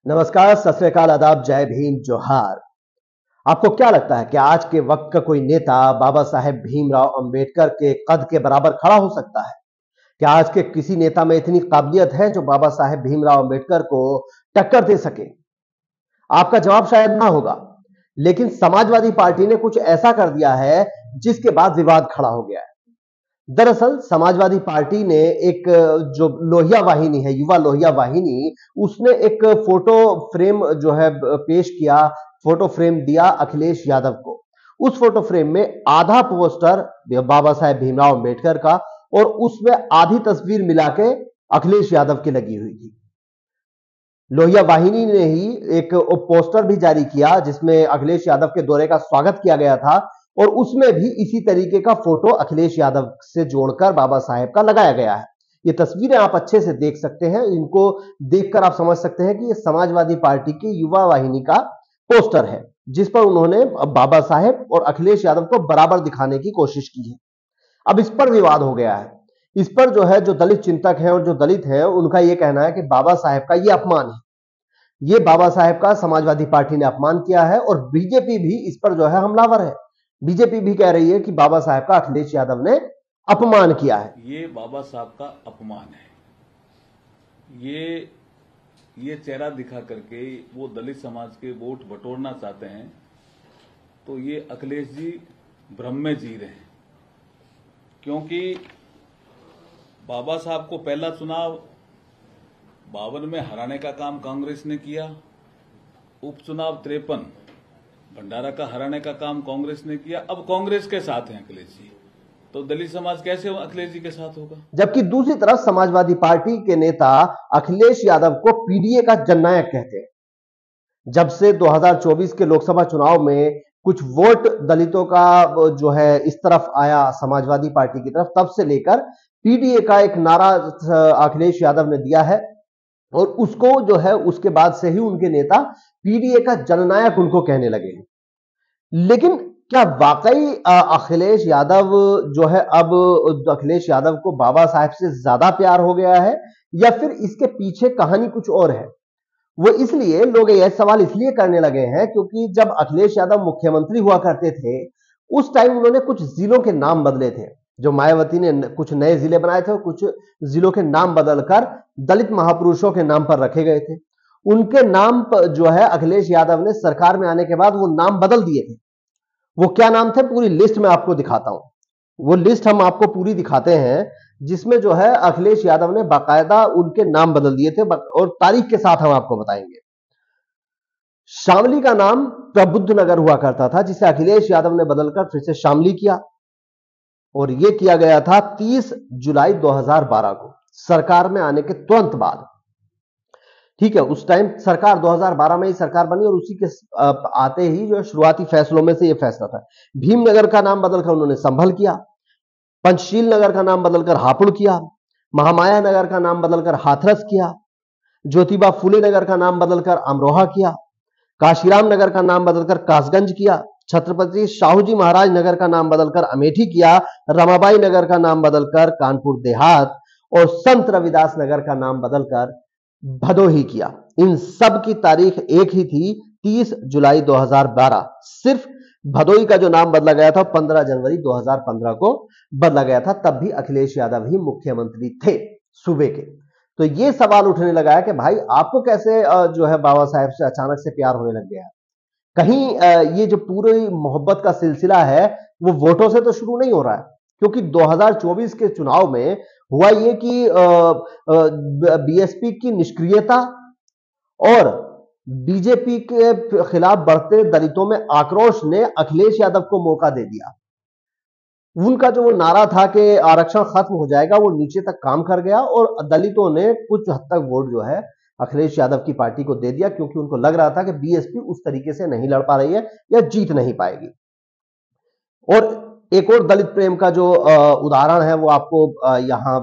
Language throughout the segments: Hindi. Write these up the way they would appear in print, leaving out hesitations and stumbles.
नमस्कार, सत श्री अकाल, आदाब, जय भीम, जोहार। आपको क्या लगता है कि आज के वक्त का कोई नेता बाबा साहेब भीमराव अंबेडकर के कद के बराबर खड़ा हो सकता है? क्या आज के किसी नेता में इतनी काबिलियत है जो बाबा साहेब भीमराव अंबेडकर को टक्कर दे सके? आपका जवाब शायद ना होगा, लेकिन समाजवादी पार्टी ने कुछ ऐसा कर दिया है जिसके बाद विवाद खड़ा हो गया है। दरअसल समाजवादी पार्टी ने एक जो लोहिया वाहिनी है, युवा लोहिया वाहिनी, उसने एक फोटो फ्रेम जो है पेश किया, फोटो फ्रेम दिया अखिलेश यादव को। उस फोटो फ्रेम में आधा पोस्टर बाबा साहेब भीमराव अंबेडकर का और उसमें आधी तस्वीर मिला के अखिलेश यादव की लगी हुई थी। लोहिया वाहिनी ने ही एक पोस्टर भी जारी किया जिसमें अखिलेश यादव के दौरे का स्वागत किया गया था और उसमें भी इसी तरीके का फोटो अखिलेश यादव से जोड़कर बाबा साहेब का लगाया गया है। ये तस्वीरें आप अच्छे से देख सकते हैं, इनको देखकर आप समझ सकते हैं कि ये समाजवादी पार्टी की युवा वाहिनी का पोस्टर है जिस पर उन्होंने बाबा साहेब और अखिलेश यादव को बराबर दिखाने की कोशिश की है। अब इस पर विवाद हो गया है। इस पर जो है, जो दलित चिंतक हैं और जो दलित हैं, उनका यह कहना है कि बाबा साहेब का यह अपमान है। ये बाबा साहेब का समाजवादी पार्टी ने अपमान किया है और बीजेपी भी इस पर जो है हमलावर है। बीजेपी भी कह रही है कि बाबा साहेब का अखिलेश यादव ने अपमान किया है। ये बाबा साहब का अपमान है। ये चेहरा दिखा करके वो दलित समाज के वोट बटोरना चाहते हैं, तो ये अखिलेश जी भ्रम में जी रहे हैं। क्योंकि बाबा साहब को पहला चुनाव 52 में हराने का काम कांग्रेस ने किया, उपचुनाव 53 भंडारा का हराने का काम कांग्रेस ने किया। अब कांग्रेस के साथ हैं अखिलेश जी, तो दलित समाज कैसे अखिलेश जी के साथ होगा? जबकि दूसरी तरफ समाजवादी पार्टी के नेता अखिलेश यादव को पीडीए का जननायक कहते हैं। जब से 2024 के लोकसभा चुनाव में कुछ वोट दलितों का जो है इस तरफ आया समाजवादी पार्टी की तरफ, तब से लेकर पीडीए का एक नारा अखिलेश यादव ने दिया है और उसको जो है उसके बाद से ही उनके नेता पीडीए का जननायक उनको कहने लगे हैं। लेकिन क्या वाकई अखिलेश यादव जो है अब अखिलेश यादव को बाबा साहेब से ज्यादा प्यार हो गया है या फिर इसके पीछे कहानी कुछ और है? वो इसलिए लोग यह सवाल इसलिए करने लगे हैं क्योंकि जब अखिलेश यादव मुख्यमंत्री हुआ करते थे उस टाइम उन्होंने कुछ जिलों के नाम बदले थे। जो मायावती ने कुछ नए जिले बनाए थे और कुछ जिलों के नाम बदलकर दलित महापुरुषों के नाम पर रखे गए थे। उनके नाम पर जो है अखिलेश यादव ने सरकार में आने के बाद वो नाम बदल दिए थे। वो क्या नाम थे, पूरी लिस्ट में आपको दिखाता हूं। वो लिस्ट हम आपको पूरी दिखाते हैं जिसमें जो है अखिलेश यादव ने बाकायदा उनके नाम बदल दिए थे और तारीख के साथ हम आपको बताएंगे। शामली का नाम प्रबुद्ध नगर हुआ करता था जिसे अखिलेश यादव ने बदलकर फिर से शामली किया और यह किया गया था 30 जुलाई 2012 को, सरकार में आने के तुरंत बाद। ठीक है, उस टाइम सरकार 2012 में ही सरकार बनी और उसी के आते ही जो शुरुआती फैसलों में से यह फैसला था। भीमनगर का नाम बदलकर उन्होंने संभल किया, पंचशील नगर का नाम बदलकर हापुड़ किया, महामाया नगर का नाम बदलकर हाथरस किया, ज्योतिबा फुले नगर का नाम बदलकर अमरोहा किया, काशीराम नगर का नाम बदलकर कासगंज किया, छत्रपति शाहूजी महाराज नगर का नाम बदलकर अमेठी किया, रमाबाई नगर का नाम बदलकर कानपुर देहात और संत रविदास नगर का नाम बदलकर भदोही किया। इन सब की तारीख एक ही थी, 30 जुलाई 2012। सिर्फ भदोही का जो नाम बदला गया था 15 जनवरी 2015 को बदला गया था, तब भी अखिलेश यादव ही मुख्यमंत्री थे सूबे के। तो ये सवाल उठने लगा है कि भाई आपको कैसे जो है बाबा साहेब से अचानक से प्यार होने लग गया? कहीं ये जो पूरी मोहब्बत का सिलसिला है वो वोटों से तो शुरू नहीं हो रहा है, क्योंकि 2024 के चुनाव में हुआ ये कि बीएसपी की निष्क्रियता और बीजेपी के खिलाफ बढ़ते दलितों में आक्रोश ने अखिलेश यादव को मौका दे दिया। उनका जो वो नारा था कि आरक्षण खत्म हो जाएगा, वो नीचे तक काम कर गया और दलितों ने कुछ हद तक वोट जो है अखिलेश यादव की पार्टी को दे दिया, क्योंकि उनको लग रहा था कि बीएसपी उस तरीके से नहीं लड़ पा रही है या जीत नहीं पाएगी। और एक और दलित प्रेम का जो उदाहरण है वो आपको यहां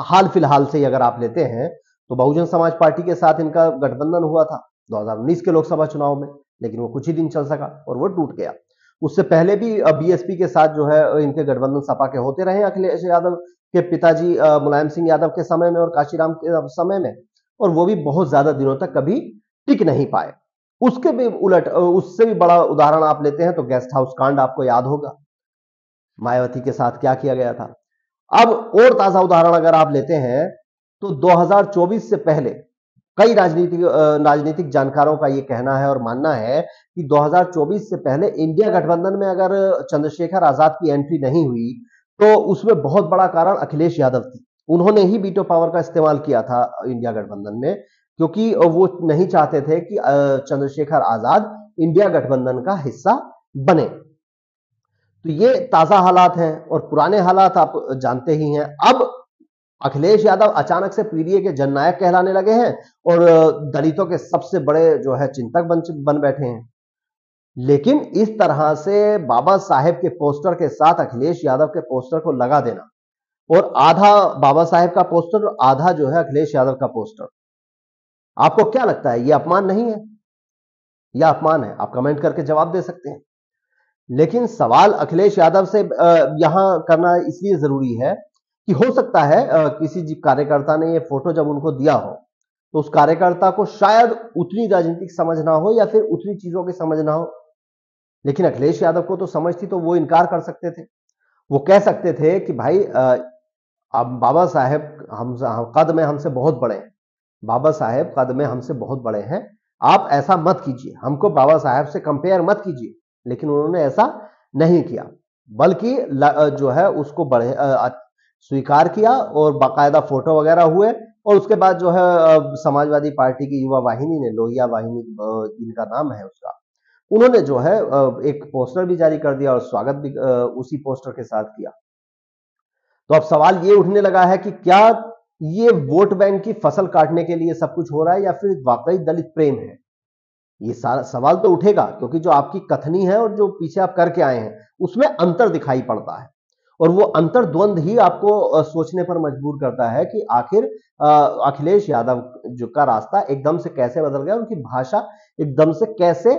हाल फिलहाल से अगर आप लेते हैं तो बहुजन समाज पार्टी के साथ इनका गठबंधन हुआ था 2019 के लोकसभा चुनाव में, लेकिन वो कुछ ही दिन चल सका और वो टूट गया। उससे पहले भी बीएसपी के साथ जो है इनके गठबंधन सपा के होते रहे अखिलेश यादव के पिताजी मुलायम सिंह यादव के समय में और काशीराम के समय में। और वो भी बहुत ज्यादा दिनों तक कभी टिक नहीं पाए। उसके भी उलट उससे भी बड़ा उदाहरण आप लेते हैं तो गेस्ट हाउस कांड आपको याद होगा, मायावती के साथ क्या किया गया था। अब और ताजा उदाहरण अगर आप लेते हैं तो 2024 से पहले कई राजनीतिक जानकारों का यह कहना है और मानना है कि 2024 से पहले इंडिया गठबंधन में अगर चंद्रशेखर आजाद की एंट्री नहीं हुई तो उसमें बहुत बड़ा कारण अखिलेश यादव थी। उन्होंने ही वीटो पावर का इस्तेमाल किया था इंडिया गठबंधन में, क्योंकि वो नहीं चाहते थे कि चंद्रशेखर आजाद इंडिया गठबंधन का हिस्सा बने। तो ये ताजा हालात हैं और पुराने हालात आप जानते ही हैं। अब अखिलेश यादव अचानक से पीडीए के जननायक कहलाने लगे हैं और दलितों के सबसे बड़े जो है चिंतक बन बैठे हैं। लेकिन इस तरह से बाबा साहेब के पोस्टर के साथ अखिलेश यादव के पोस्टर को लगा देना और आधा बाबा साहेब का पोस्टर और आधा जो है अखिलेश यादव का पोस्टर, आपको क्या लगता है, यह अपमान नहीं है? यह अपमान है? आप कमेंट करके जवाब दे सकते हैं। लेकिन सवाल अखिलेश यादव से यहां करना इसलिए जरूरी है कि हो सकता है किसी कार्यकर्ता ने ये फोटो जब उनको दिया हो तो उस कार्यकर्ता को शायद उतनी राजनीतिक समझ ना हो या फिर उतनी चीजों की समझ ना हो। लेकिन अखिलेश यादव को तो समझ थी, तो वो इनकार कर सकते थे। वो कह सकते थे कि भाई अब बाबा साहेब हम कद में हमसे बहुत बड़े हैं, बाबा साहेब कद में हमसे बहुत बड़े हैं, आप ऐसा मत कीजिए, हमको बाबा साहेब से कंपेयर मत कीजिए। लेकिन उन्होंने ऐसा नहीं किया, बल्कि जो है उसको स्वीकार किया और बाकायदा फोटो वगैरह हुए। और उसके बाद जो है समाजवादी पार्टी की युवा वाहिनी ने, लोहिया वाहिनी इनका नाम है उसका, उन्होंने जो है एक पोस्टर भी जारी कर दिया और स्वागत भी उसी पोस्टर के साथ किया। तो अब सवाल ये उठने लगा है कि क्या ये वोट बैंक की फसल काटने के लिए सब कुछ हो रहा है या फिर वाकई दलित प्रेम है? ये सारा सवाल तो उठेगा, क्योंकि जो आपकी कथनी है और जो पीछे आप करके आए हैं उसमें अंतर दिखाई पड़ता है और वो अंतर द्वंद ही आपको सोचने पर मजबूर करता है कि आखिर अखिलेश यादव जो का रास्ता एकदम से कैसे बदल गया, उनकी भाषा एकदम से कैसे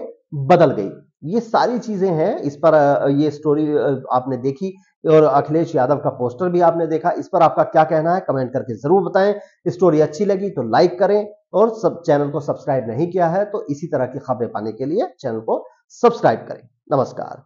बदल गई। ये सारी चीजें हैं। इस पर ये स्टोरी आपने देखी और अखिलेश यादव का पोस्टर भी आपने देखा। इस पर आपका क्या कहना है कमेंट करके जरूर बताएं। स्टोरी अच्छी लगी तो लाइक करें और चैनल को सब्सक्राइब नहीं किया है तो इसी तरह की खबरें पाने के लिए चैनल को सब्सक्राइब करें। नमस्कार।